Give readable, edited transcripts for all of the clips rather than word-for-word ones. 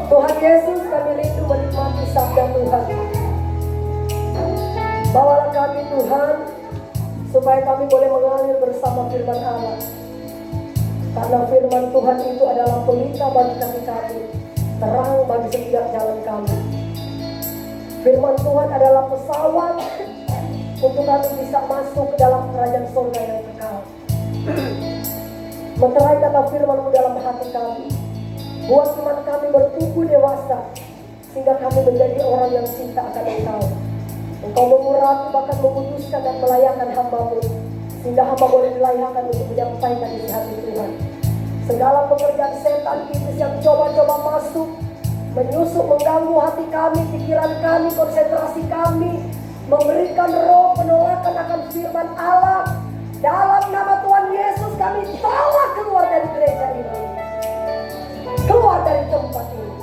Tuhan Yesus, kami rindu menikmati sabda Tuhan. Bawalah kami Tuhan, supaya kami boleh mengalir bersama firman Allah. Karena firman Tuhan itu adalah pelita bagi kaki kami, terang bagi setiap jalan kami. Firman Tuhan adalah pesawat untuk kami bisa masuk ke dalam kerajaan surga yang kekal. Meterai kata firman-Mu dalam hati kami, buat iman kami bertumbuh dewasa, sehingga kami menjadi orang yang cinta akan Engkau. Engkau mengurapi bahkan memutuskan dan melayakkan hamba-Mu, sehingga hamba boleh dilayakkan untuk menyampaikan isi hati Tuhan. Segala pekerjaan setan iblis yang coba-coba masuk, menyusup, mengganggu hati kami, pikiran kami, konsentrasi kami, memberikan roh penolakan akan firman Allah, dalam nama Tuhan Yesus kami tolak keluar dari gereja ini, keluar dari tempat ini.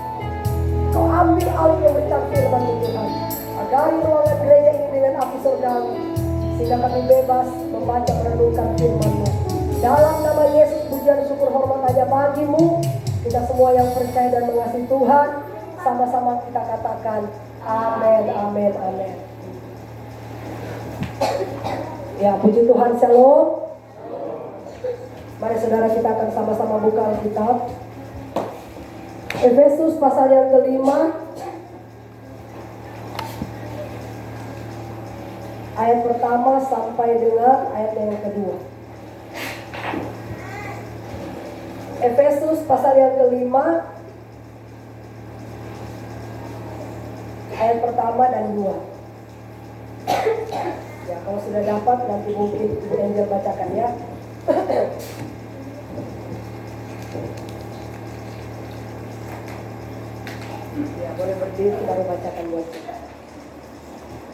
Kau ambil alih pemberitaan firman Tuhan, agari ruangan gereja ini dengan api surgawi, sehingga kami bebas membaca merenungkan firman-Mu. Dalam nama Yesus, pujian syukur hormat hanya bagi-Mu. Kita semua yang percaya dan mengasihi Tuhan, sama-sama kita katakan amin, amin, amin. Ya, puji Tuhan, shalom. Mari saudara, kita akan sama-sama buka Alkitab. Efesus pasal yang kelima, ayat pertama sampai dengan ayat yang kedua. Efesus pasal yang kelima, ayat pertama dan dua. Ya, kalau sudah dapat nanti mungkin Ibu Angel bacakan ya. Ya, boleh berdiri baru bacakan buat kita.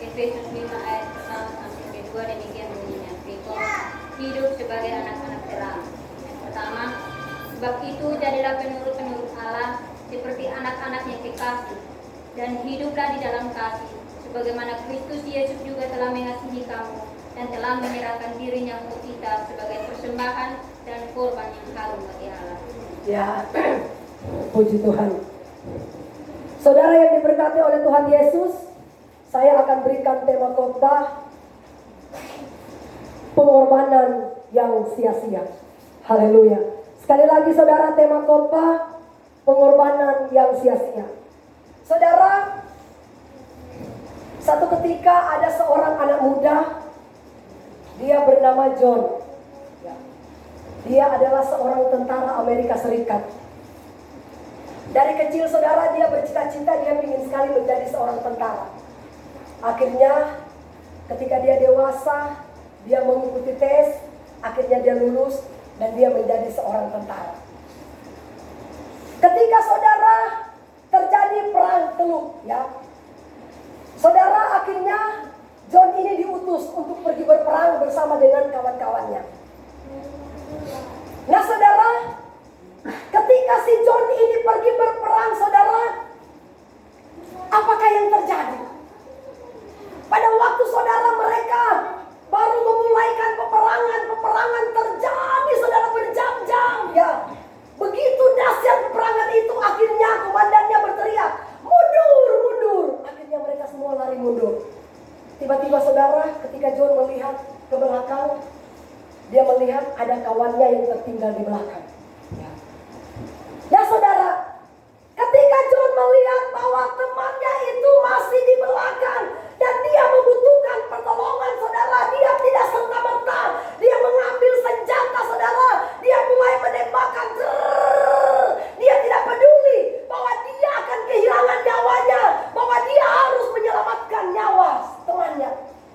Efesus 5 ayat pertama sampai kedua demikian bunyinya. Kita hidup sebagai anak-anak terang. Yang pertama, sebab itu jadilah penurut-penurut Allah seperti anak-anak yang kekasih, dan hiduplah di dalam kasih, sebagaimana Kristus Yesus juga telah mengasihi kamu dan telah menyerahkan dirinya untuk kita sebagai persembahan dan korban yang harum bagi Allah. Ya, puji Tuhan. Saudara yang diberkati oleh Tuhan Yesus, saya akan berikan tema khotbah pengorbanan yang sia-sia. Haleluya. Sekali lagi saudara, tema khotbah pengorbanan yang sia-sia. Saudara, satu ketika ada seorang anak muda, dia bernama John. Dia adalah seorang tentara Amerika Serikat. Dari kecil saudara, dia bercita-cita, dia ingin sekali menjadi seorang tentara. Akhirnya ketika dia dewasa, dia mengikuti tes, akhirnya dia lulus dan dia menjadi seorang tentara. Ketika saudara terjadi perang Teluk, ya, saudara, akhirnya John ini diutus untuk pergi berperang bersama dengan kawan-kawannya. Nah saudara, ketika si John ini pergi berperang, saudara, apakah yang terjadi? Pada waktu saudara mereka baru memulaikan peperangan terjadi saudara berjam-jam, ya. Begitu dahsyat peperangan itu, akhirnya komandannya berteriak, mundur, mundur. Akhirnya mereka semua lari mundur. Tiba-tiba saudara, ketika John melihat ke belakang, dia melihat ada kawannya yang tertinggal di belakang. Nah saudara, ketika John melihat bahwa temannya itu masih di belakang dan dia membutuhkan pertolongan, saudara, dia tidak serta-merta dia mengambil senjata, saudara. Dia mulai menembakkan. Dia tidak peduli bahwa dia akan kehilangan nyawanya, bahwa dia harus menyelamatkan nyawa temannya.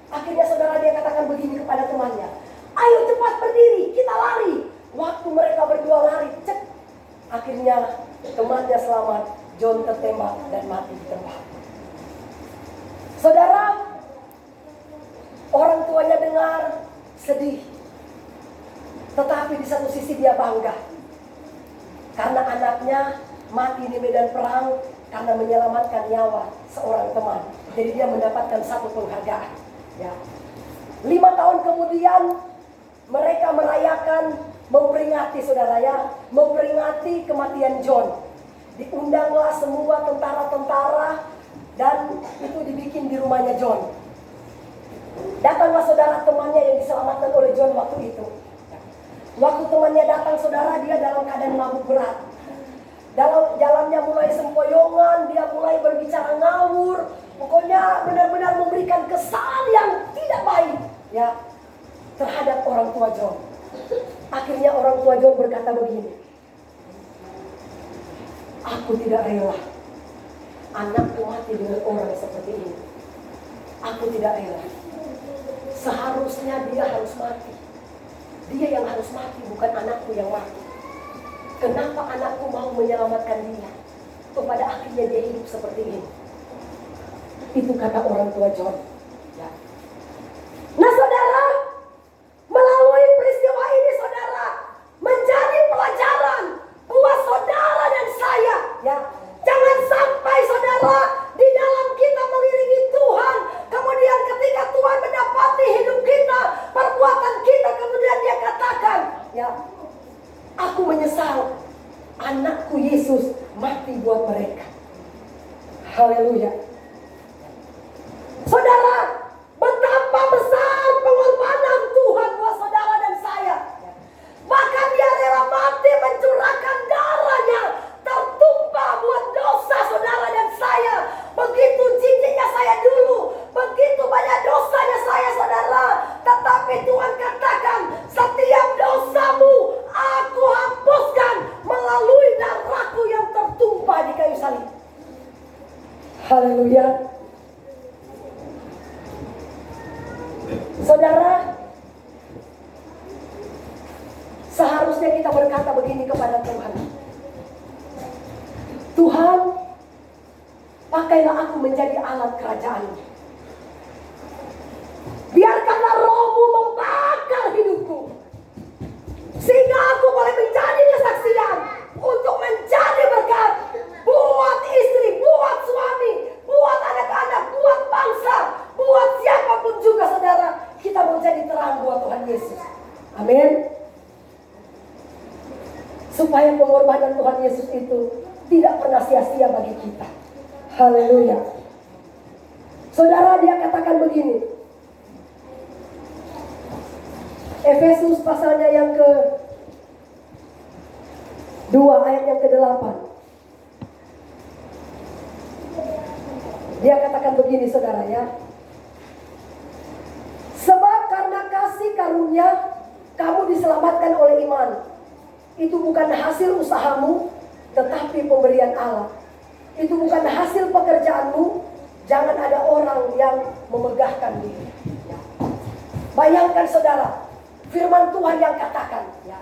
Akhirnya saudara, dia katakan begini kepada temannya, ayo cepat berdiri, kita lari. Waktu mereka berdua lari, cek, akhirnya temannya selamat. John tertembak dan mati di tempat. Saudara, orang tuanya dengar sedih, tetapi di satu sisi dia bangga karena anaknya mati di medan perang karena menyelamatkan nyawa seorang teman. Jadi dia mendapatkan satu penghargaan, ya. 5 tahun kemudian mereka merayakan, memperingati saudara, ya, memperingati kematian John. Diundanglah semua tentara-tentara dan itu dibikin di rumahnya John. Datanglah saudara temannya yang diselamatkan oleh John waktu itu. Waktu temannya datang saudara, dia dalam keadaan mabuk berat. Dalam jalannya mulai sempoyongan, dia mulai berbicara ngawur. Pokoknya benar-benar memberikan kesan yang tidak baik ya terhadap orang tua John. Akhirnya orang tua John berkata begini, aku tidak rela anakku mati dengan orang seperti ini. Aku tidak rela. Seharusnya dia harus mati. Dia yang harus mati, bukan anakku yang mati. Kenapa anakku mau menyelamatkan dia? Pada akhirnya dia hidup seperti ini. Itu kata orang tua John. Ya. Nah saudara, melalui peristiwa ini saudara, menjadi pelajaran buat saudara dan saya. Ya. Jangan sampai saudara di dalam kita mengiringi Tuhan, kemudian ketika Tuhan mendapati hidup kita, perbuatan kita, kemudian dia katakan, ya, aku menyesal anakku Yesus mati buat mereka. Haleluya. Saudara, betapa besar pengorbanan Tuhan buat saudara dan saya. Bahkan dia rela mati mencurahkan darahnya, tertumpah buat dosa saudara dan saya. Begitu jijiknya saya dulu, begitu banyak dosanya saya saudara. Tetapi Tuhan katakan, setiap dosamu aku hapuskan melalui darahku yang tertumpah di kayu salib. Haleluya. Saudara, seharusnya kita berkata begini kepada Tuhan. Tuhan, pakailah aku menjadi alat kerajaan-Mu. Biarkanlah roh-Mu membakar hidupku, sehingga aku boleh menjadi kesaksian untuk menjadi berkat buat istri, buat suami, buat anak-anak, buat bangsa, buat siapapun juga saudara. Kita mau jadi terang buat Tuhan Yesus. Amin. Supaya pengorbanan Tuhan Yesus itu tidak pernah sia-sia bagi kita. Haleluya. Saudara, dia katakan begini. Efesus pasalnya yang ke-2 ayat yang ke-8. Dia katakan begini saudara ya. Sebab karena kasih karunia kamu diselamatkan oleh iman. Itu bukan hasil usahamu, tetapi pemberian Allah. Itu bukan hasil pekerjaanmu. Jangan ada orang yang memegahkan diri. Ya. Bayangkan saudara, firman Tuhan yang katakan, ya,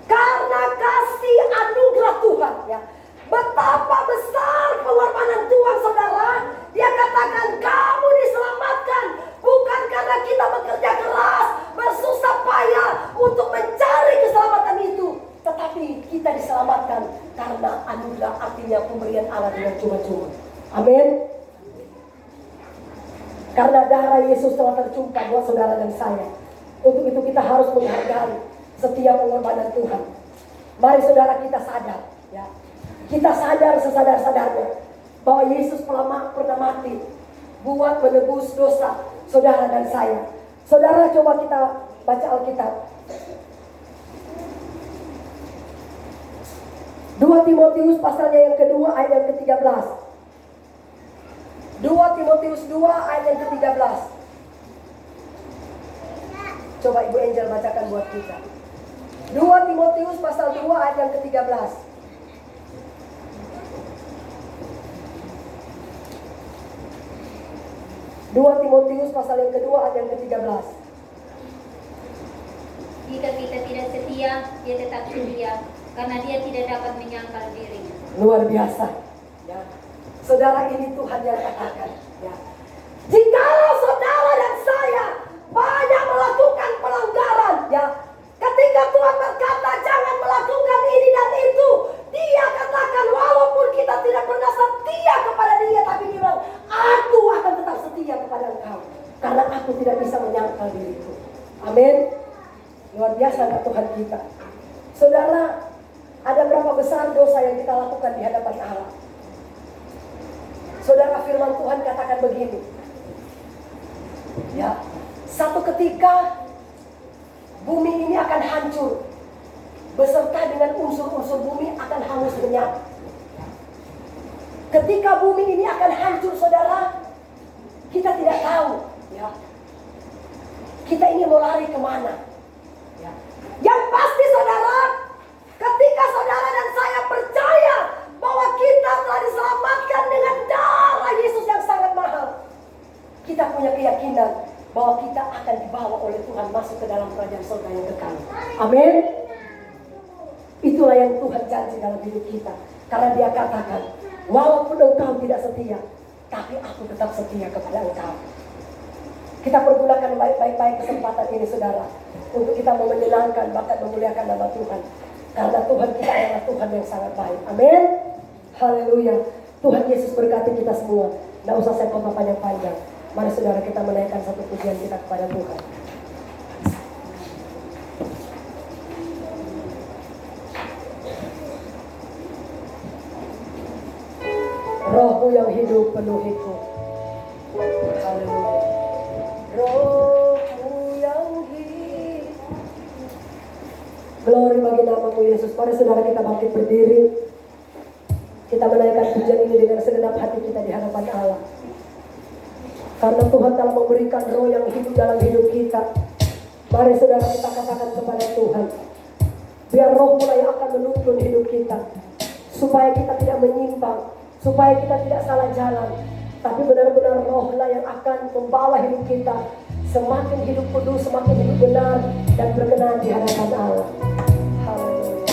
karena kasih anugerah Tuhan, ya, betapa besar pengorbanan Tuhan saudara. Dia katakan kamu diselamatkan bukan karena kita bekerja keras, bersusah payah untuk mencari keselamatan itu, tetapi kita diselamatkan karena anugerah, artinya pemberian Allah dengan cuma-cuma. Amin. Karena darah Yesus telah tercurah buat saudara dan saya. Untuk itu kita harus menghargai setiap pengorbanan Tuhan. Mari saudara kita sadar, ya. Kita sadar sesadar-sadarnya bahwa Yesus pernah mati buat menebus dosa saudara dan saya. Saudara, coba kita baca Alkitab. 2 Timotius pasalnya yang kedua ayat yang ke-13. 2 Timotius 2 ayat yang ke-13. Coba Ibu Angel bacakan buat kita. 2 Timotius pasal 2 ayat yang ke-13. 2 Timotius pasal yang kedua ayat yang ke-13. Jika kita tidak setia, dia tetap setia, karena dia tidak dapat menyangkal dirinya. Luar biasa, ya. Saudara, ini Tuhan yang katakan, ya. Jikalau saudara dan saya banyak melakukan pelanggaran, ya, ketika Tuhan berkata jangan melakukan ini dan itu, Dia katakan walaupun kita tidak pernah setia kepada Dia, tapi Dia bilang, aku akan tetap setia kepada engkau, karena aku tidak bisa menyangkal diriku. Amin. Luar biasa gak Tuhan kita? Saudara, ada berapa besar dosa yang kita lakukan di hadapan firman Tuhan katakan begini. Ya, satu ketika bumi ini akan hancur, beserta dengan unsur-unsur bumi akan hangus lenyap. Ketika bumi ini akan hancur, saudara, kita tidak tahu, ya, kita ini mau lari kemana. Ya. Yang pasti, saudara, ketika saudara dan saya percaya bahwa kita telah diselamatkan dengan darah Yesus yang sangat mahal, kita punya keyakinan bahwa kita akan dibawa oleh Tuhan masuk ke dalam kerajaan surga yang kekal. Amin. Itulah yang Tuhan janji dalam hidup kita. Karena Dia katakan, walaupun engkau tidak setia, tapi aku tetap setia kepada engkau. Kita pergunakan baik-baik kesempatan ini, saudara, untuk kita mau menyenangkan bahkan memuliakan nama Tuhan. Karena Tuhan kita adalah Tuhan yang sangat baik. Amin. Haleluya. Tuhan Yesus berkati kita semua. Tidak usah saya potong panjang-panjang. Mari saudara kita menaikkan satu pujian kita kepada Tuhan. Rohmu yang hidup penuhiku. Haleluya. Rohmu yang hidup. Glory bagi nama-Mu Yesus. Mari saudara kita bangkit berdiri. Kita menaikkan pujian ini dengan segenap hati kita di hadapan Allah. Karena Tuhan telah memberikan roh yang hidup dalam hidup kita. Mari saudara kita katakan kepada Tuhan, biar roh mulai akan menuntun hidup kita, supaya kita tidak menyimpang, supaya kita tidak salah jalan, tapi benar-benar rohlah yang akan membawa hidup kita semakin hidup kudus, semakin hidup benar dan berkenan di hadapan Allah. Haleluya.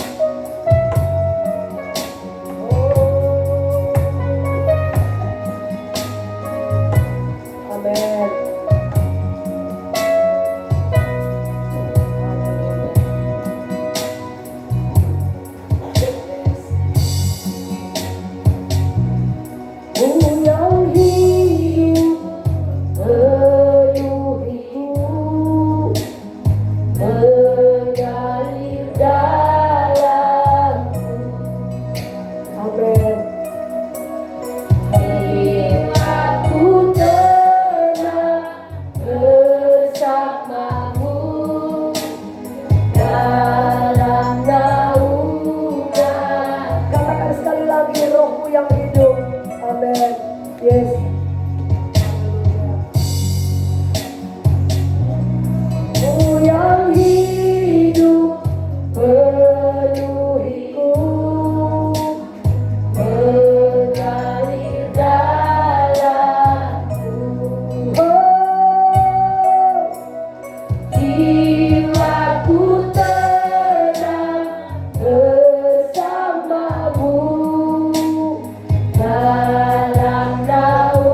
Amen. Dalam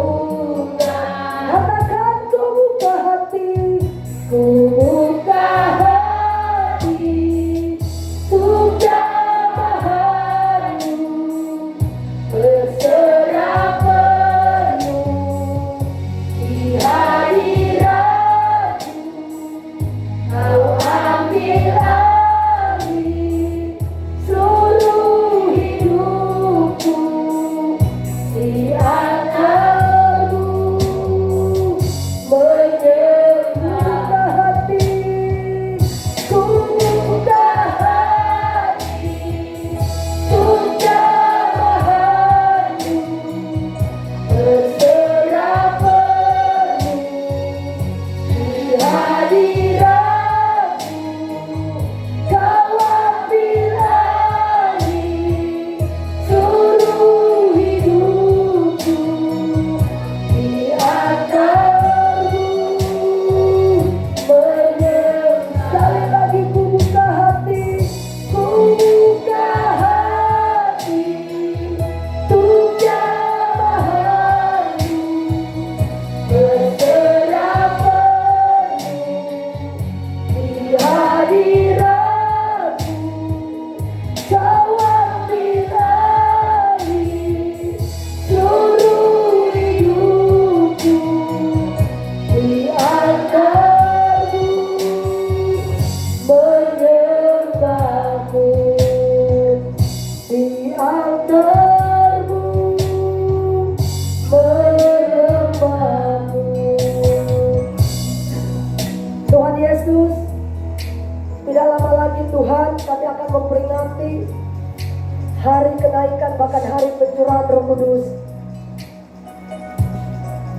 hari kenaikan, bahkan hari pencurahan Roh Kudus.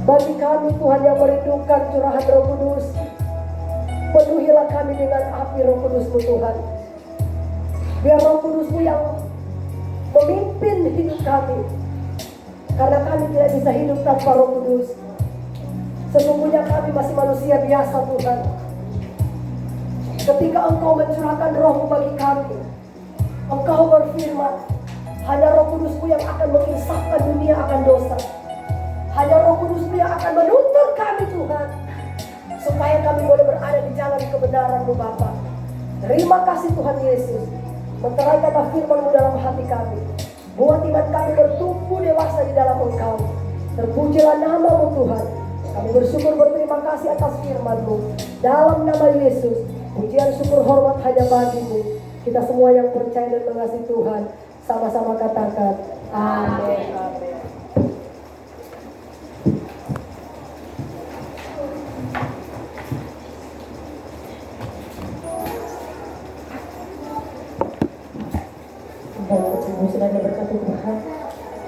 Bagi kami Tuhan yang merindukan curahan Roh Kudus, penuhilah kami dengan api Roh Kudus-Mu Tuhan. Biar Roh Kudus-Mu yang memimpin hidup kami, karena kami tidak bisa hidup tanpa Roh Kudus. Sesungguhnya kami masih manusia biasa Tuhan. Ketika Engkau mencurahkan Roh-Mu bagi kami, Engkau berfirman, hanya Roh Kudus-Mu yang akan menginsafkan dunia akan dosa. Hanya Roh Kudus-Mu yang akan menuntun kami Tuhan, supaya kami boleh berada di jalan kebenaran-Mu Bapa. Terima kasih Tuhan Yesus, menterai kata firman-Mu dalam hati kami. Buat iman kami bertumbuh dewasa di dalam Engkau. Terpujilah nama-Mu Tuhan. Kami bersyukur berterima kasih atas firman-Mu. Dalam nama Yesus, pujian syukur hormat hanya bagi-Mu. Kita semua yang percaya dan mengasihi Tuhan, sama-sama katakan amin.